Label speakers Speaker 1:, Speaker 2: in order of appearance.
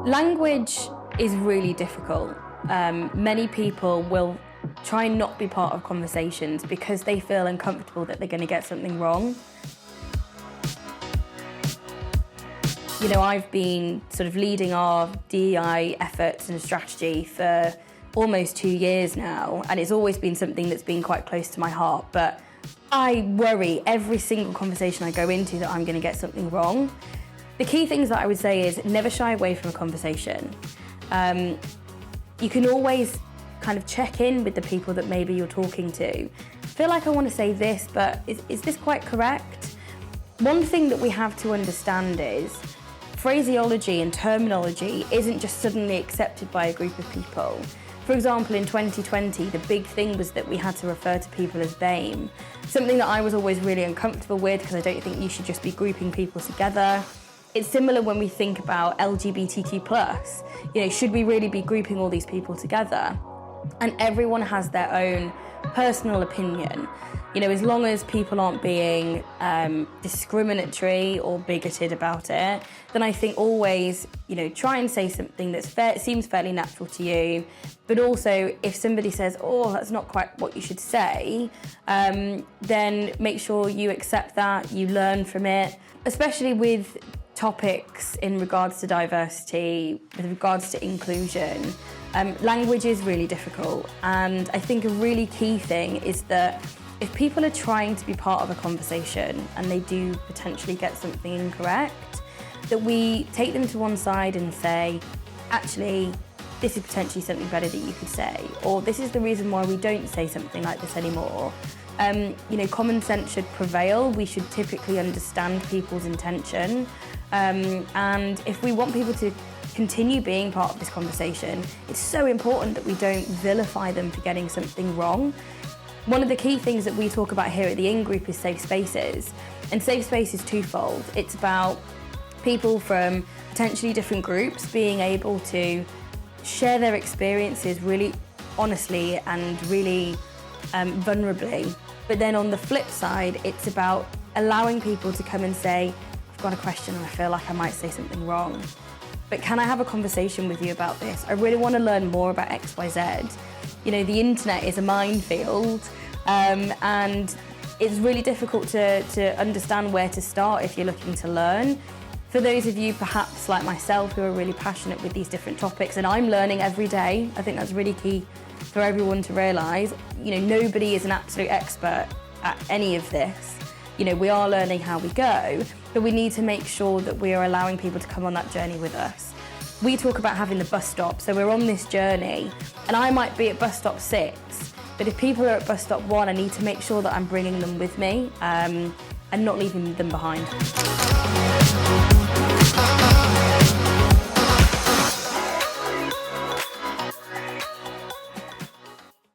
Speaker 1: Language is really difficult. Many people will try and not be part of conversations because they feel uncomfortable that they're going to get something wrong. You know, I've been sort of leading our DEI efforts and strategy for almost 2 years now, and it's always been something that's been quite close to my heart, but I worry every single conversation I go into that I'm going to get something wrong. The key things that I would say is never shy away from a conversation. You can always kind of check in with the people that maybe you're talking to. I feel like I want to say this, but is this quite correct? One thing that we have to understand is phraseology and terminology isn't just suddenly accepted by a group of people. For example, in 2020, the big thing was that we had to refer to people as BAME, something that I was always really uncomfortable with because I don't think you should just be grouping people together. It's similar when we think about LGBTQ+. You know, should we really be grouping all these people together? And everyone has their own personal opinion. You know, as long as people aren't being discriminatory or bigoted about it, then I think always, you know, try and say something that seems fairly natural to you. But also, if somebody says, oh, that's not quite what you should say, then make sure you accept that, you learn from it, especially with topics in regards to diversity, with regards to inclusion. Language is really difficult, and I think a really key thing is that if people are trying to be part of a conversation and they do potentially get something incorrect, that we take them to one side and say, actually, this is potentially something better that you could say, or this is the reason why we don't say something like this anymore. You know, common sense should prevail. We should typically understand people's intention. And if we want people to continue being part of this conversation, it's so important that we don't vilify them for getting something wrong. One of the key things that we talk about here at the In-Group is safe spaces. And safe space is twofold. It's about people from potentially different groups being able to share their experiences really honestly and really vulnerably. But then on the flip side, it's about allowing people to come and say, I've got a question and I feel like I might say something wrong, but can I have a conversation with you about this? I really want to learn more about XYZ. You know, the internet is a minefield, and it's really difficult to understand where to start if you're looking to learn. For those of you perhaps like myself who are really passionate with these different topics, and I'm learning every day, I think that's really key for everyone to realise. You know, nobody is an absolute expert at any of this. You know, we are learning how we go, but we need to make sure that we are allowing people to come on that journey with us. We talk about having the bus stop, so we're on this journey, and I might be at bus stop 6, but if people are at bus stop 1, I need to make sure that I'm bringing them with me and not leaving them behind.